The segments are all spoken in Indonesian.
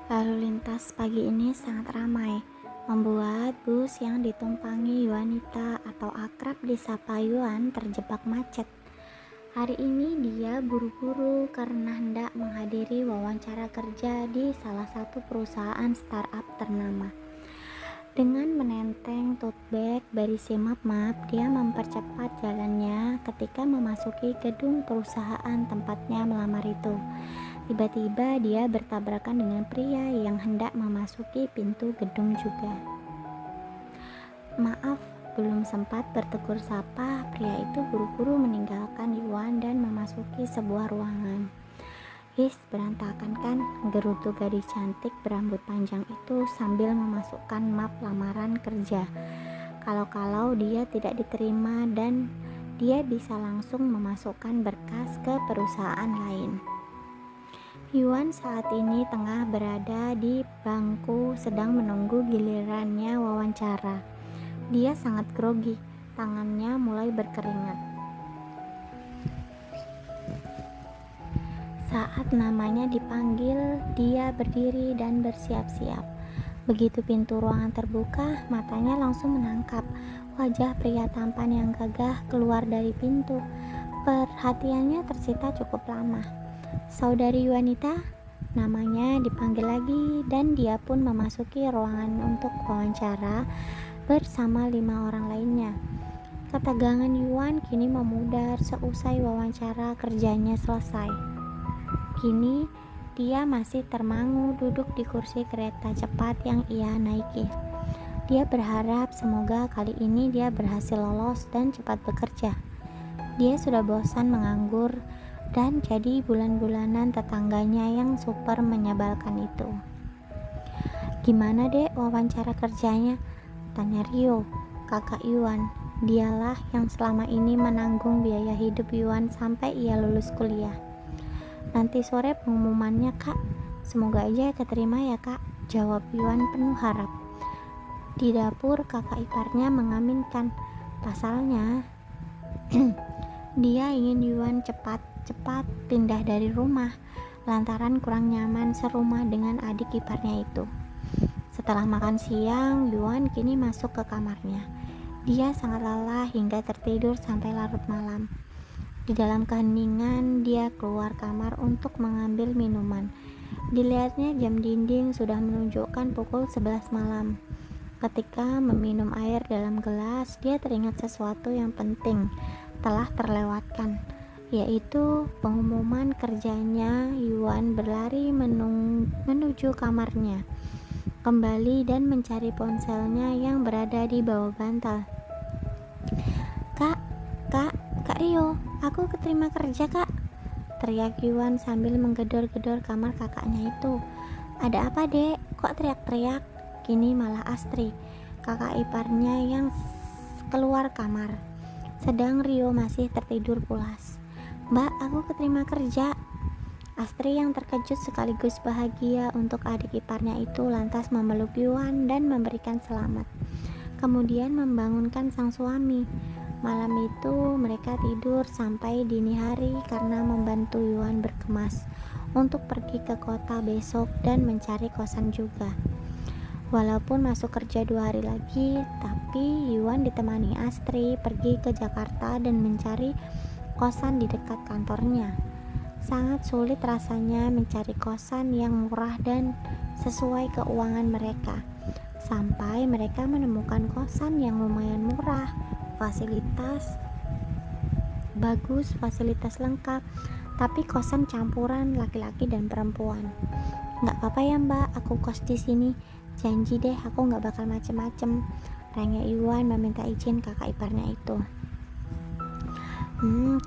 Lalu lintas pagi ini sangat ramai, membuat bus yang ditumpangi wanita atau akrab disapa Yuan terjebak macet. Hari ini dia buru-buru karena hendak menghadiri wawancara kerja di salah satu perusahaan startup ternama. Dengan menenteng tote bag berisi map-map, dia mempercepat jalannya ketika memasuki gedung perusahaan tempatnya melamar itu. Tiba-tiba dia bertabrakan dengan pria yang hendak memasuki pintu gedung juga. Maaf, belum sempat bertegur sapa, pria itu buru-buru meninggalkan Yuan dan memasuki sebuah ruangan. Berantakan kan, gerutu gadis cantik berambut panjang itu sambil memasukkan map lamaran kerja. Kalau dia tidak diterima dan dia bisa langsung memasukkan berkas ke perusahaan lain. Yuan saat ini tengah berada di bangku sedang menunggu gilirannya wawancara. Dia sangat grogi, tangannya mulai berkeringat. Saat namanya dipanggil, dia berdiri dan bersiap-siap. Begitu pintu ruangan terbuka, matanya langsung menangkap wajah pria tampan yang gagah keluar dari pintu. Perhatiannya tersita cukup lama. Saudari wanita, namanya dipanggil lagi dan dia pun memasuki ruangan untuk wawancara bersama 5 orang lainnya. Ketegangan Yuan kini memudar seusai wawancara kerjanya selesai. Kini dia masih termangu duduk di kursi kereta cepat yang ia naiki. Dia berharap semoga kali ini dia berhasil lolos dan cepat bekerja. Dia sudah bosan menganggur dan jadi bulan-bulanan tetangganya yang super menyebalkan itu. Gimana dek wawancara kerjanya? Tanya Rio, kakak Yuan. Dialah yang selama ini menanggung biaya hidup Yuan sampai ia lulus kuliah. Nanti sore pengumumannya kak, semoga aja keterima ya kak, jawab Yuan penuh harap. Di dapur kakak iparnya mengaminkan. Pasalnya dia ingin Yuan cepat pindah dari rumah lantaran kurang nyaman serumah dengan adik iparnya itu. Setelah makan siang, Yuan kini masuk ke kamarnya. Dia sangat lelah hingga tertidur sampai larut malam. Di dalam keheningan, dia keluar kamar untuk mengambil minuman. Dilihatnya jam dinding sudah menunjukkan pukul 11 malam. Ketika meminum air dalam gelas, dia teringat sesuatu yang penting telah terlewatkan, yaitu pengumuman kerjanya. Yuan berlari menuju kamarnya, kembali dan mencari ponselnya yang berada di bawah bantal. Kak Rio, aku keterima kerja kak, teriak Yuan sambil menggedor-gedor kamar kakaknya itu. Ada apa dek, kok teriak-teriak? Kini malah Astri, kakak iparnya yang keluar kamar, sedang Rio masih tertidur pulas. Mbak, aku keterima kerja. Astri yang terkejut sekaligus bahagia untuk adik iparnya itu lantas memeluk Yuan dan memberikan selamat, kemudian membangunkan sang suami. Malam itu mereka tidur sampai dini hari karena membantu Yuan berkemas untuk pergi ke kota besok dan mencari kosan juga. Walaupun masuk kerja 2 hari lagi, tapi Yuan ditemani Astri pergi ke Jakarta dan mencari kosan di dekat kantornya. Sangat sulit rasanya mencari kosan yang murah dan sesuai keuangan mereka. Sampai mereka menemukan kosan yang lumayan murah, fasilitas bagus, fasilitas lengkap, tapi kosan campuran laki-laki dan perempuan. Nggak apa-apa ya mbak, aku kos di sini. Janji deh aku nggak bakal macem-macem, rengek Yuan meminta izin kakak iparnya itu.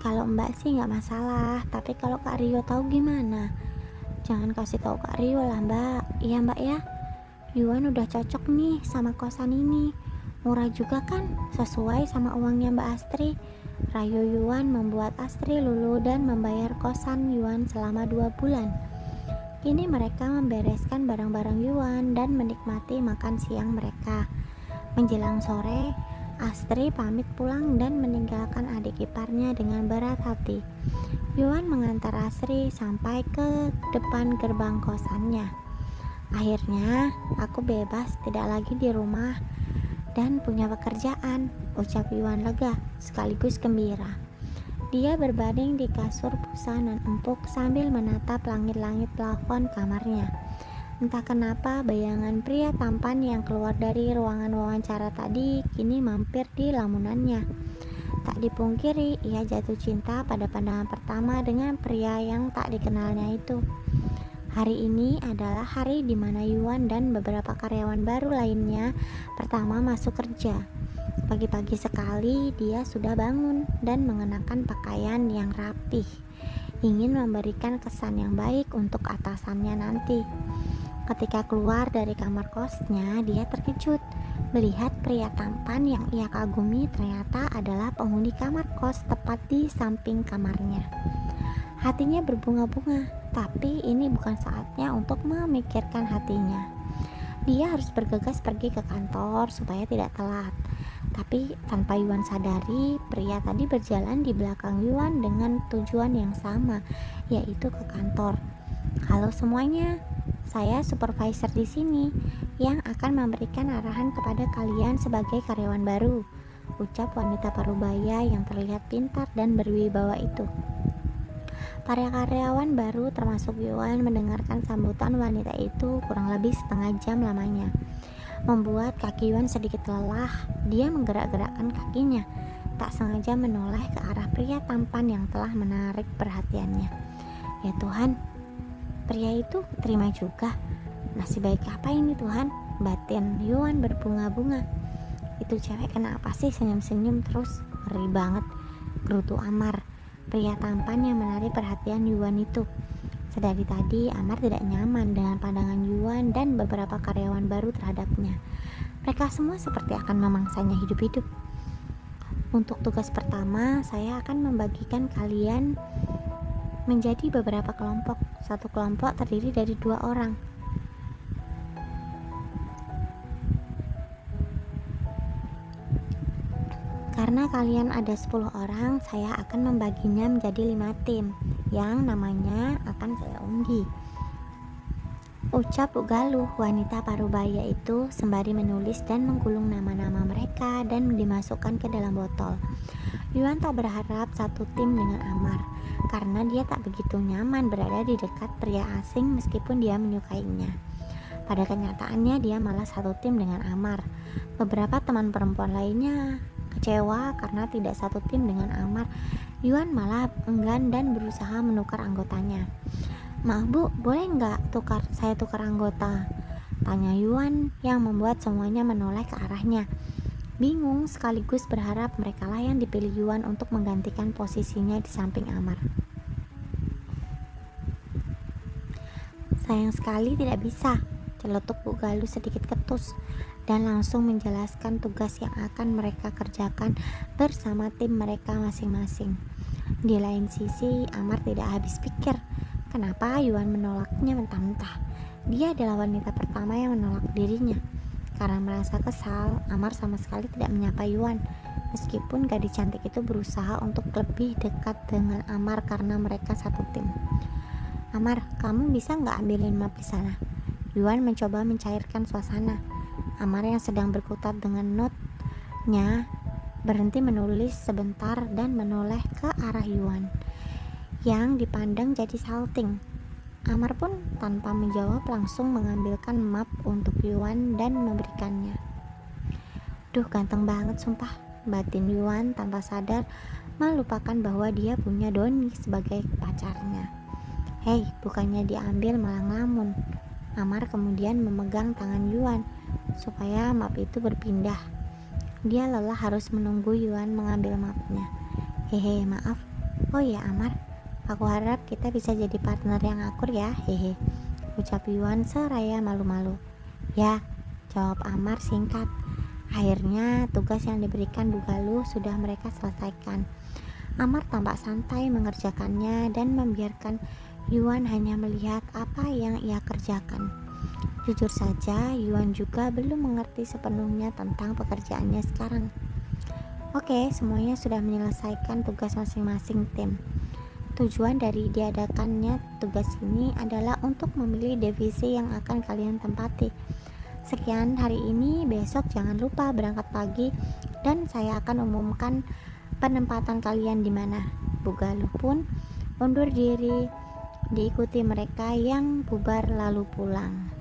Kalau mbak sih nggak masalah, tapi kalau Kak Rio tahu gimana? Jangan kasih tahu Kak Rio lah mbak. Iya mbak ya. Yuan udah cocok nih sama kosan ini. Murah juga kan, sesuai sama uangnya Mbak Astri. Rayu Yuan membuat Astri lulu dan membayar kosan Yuan selama 2 bulan. Kini mereka membereskan barang-barang Yuan dan menikmati makan siang mereka. Menjelang sore, Astri pamit pulang dan meninggalkan adik iparnya dengan berat hati. Yuan mengantar Astri sampai ke depan gerbang kosannya. Akhirnya aku bebas, tidak lagi di rumah dan punya pekerjaan, ucap Yuan lega sekaligus gembira. Dia berbaring di kasur busa dan empuk sambil menatap langit-langit plafon kamarnya. Entah kenapa bayangan pria tampan yang keluar dari ruangan wawancara tadi kini mampir di lamunannya. Tak dipungkiri, ia jatuh cinta pada pandangan pertama dengan pria yang tak dikenalnya itu. Hari ini adalah hari di mana Yuan dan beberapa karyawan baru lainnya pertama masuk kerja. Pagi-pagi sekali dia sudah bangun dan mengenakan pakaian yang rapih, ingin memberikan kesan yang baik untuk atasannya nanti. Ketika keluar dari kamar kosnya, dia terkejut melihat pria tampan yang ia kagumi ternyata adalah penghuni kamar kos tepat di samping kamarnya. Hatinya berbunga-bunga, tapi ini bukan saatnya untuk memikirkan hatinya. Dia harus bergegas pergi ke kantor supaya tidak telat. Tapi tanpa Yuan sadari, pria tadi berjalan di belakang Yuan dengan tujuan yang sama, yaitu ke kantor. Halo semuanya, saya supervisor di sini yang akan memberikan arahan kepada kalian sebagai karyawan baru, ucap wanita parubaya yang terlihat pintar dan berwibawa itu. Para karyawan baru termasuk Yuan mendengarkan sambutan wanita itu kurang lebih setengah jam lamanya. Membuat kaki Yuan sedikit lelah, dia menggerak-gerakkan kakinya, tak sengaja menoleh ke arah pria tampan yang telah menarik perhatiannya. Ya Tuhan, pria itu terima juga. Nasib baik apa ini Tuhan? Batin Yuan berbunga-bunga. Itu cewek kenapa sih senyum-senyum terus? Ngeri banget, gerutu Amar, pria tampan yang menarik perhatian Yuan itu. Sedari tadi Amar tidak nyaman dengan pandangan Yuan dan beberapa karyawan baru terhadapnya. Mereka semua seperti akan memangsanya hidup-hidup. Untuk tugas pertama, saya akan membagikan kalian menjadi beberapa kelompok. Satu kelompok terdiri dari 2 orang. Karena kalian ada 10 orang, saya akan membaginya menjadi 5 tim yang namanya akan saya undi, ucap Bu Galuh, wanita parubaya itu sembari menulis dan menggulung nama-nama mereka dan dimasukkan ke dalam botol. Yuan tak berharap satu tim dengan Amar, karena dia tak begitu nyaman berada di dekat pria asing meskipun dia menyukainya. Pada kenyataannya dia malah satu tim dengan Amar. Beberapa teman perempuan lainnya kecewa karena tidak satu tim dengan Amar. Yuan malah enggan dan berusaha menukar anggotanya. Maaf Bu, boleh nggak saya tukar anggota? Tanya Yuan yang membuat semuanya menoleh ke arahnya. Bingung sekaligus berharap merekalah yang dipilih Yuan untuk menggantikan posisinya di samping Amar. Sayang sekali tidak bisa, celetuk Bu Galuh sedikit ketus dan langsung menjelaskan tugas yang akan mereka kerjakan bersama tim mereka masing-masing. Di lain sisi, Amar tidak habis pikir kenapa Yuan menolaknya mentah-mentah. Dia adalah wanita pertama yang menolak dirinya. Karena merasa kesal, Amar sama sekali tidak menyapa Yuan, meskipun gadis cantik itu berusaha untuk lebih dekat dengan Amar karena mereka satu tim. Amar, kamu bisa nggak ambilin map di sana? Yuan mencoba mencairkan suasana. Amar yang sedang berkutat dengan notnya berhenti menulis sebentar dan menoleh ke arah Yuan yang dipandang jadi salting. Amar pun tanpa menjawab langsung mengambilkan map untuk Yuan dan memberikannya. Duh, ganteng banget sumpah, batin Yuan tanpa sadar melupakan bahwa dia punya Doni sebagai pacarnya. Hei, bukannya diambil malah ngelamun. Amar kemudian memegang tangan Yuan supaya map itu berpindah. Dia lelah harus menunggu Yuan mengambil mapnya. Hehe, maaf. Oh ya Amar, aku harap kita bisa jadi partner yang akur ya, hehe, ucap Yuan seraya malu-malu. Ya, jawab Amar singkat. Akhirnya tugas yang diberikan Bu Galuh sudah mereka selesaikan. Amar tampak santai mengerjakannya dan membiarkan Yuan hanya melihat apa yang ia kerjakan. Jujur saja, Yuan juga belum mengerti sepenuhnya tentang pekerjaannya sekarang. Oke, semuanya sudah menyelesaikan tugas masing-masing tim. Tujuan dari diadakannya tugas ini adalah untuk memilih divisi yang akan kalian tempati. Sekian hari ini, besok jangan lupa berangkat pagi dan saya akan umumkan penempatan kalian di mana. Bu Galuh pun undur diri, diikuti mereka yang bubar lalu pulang.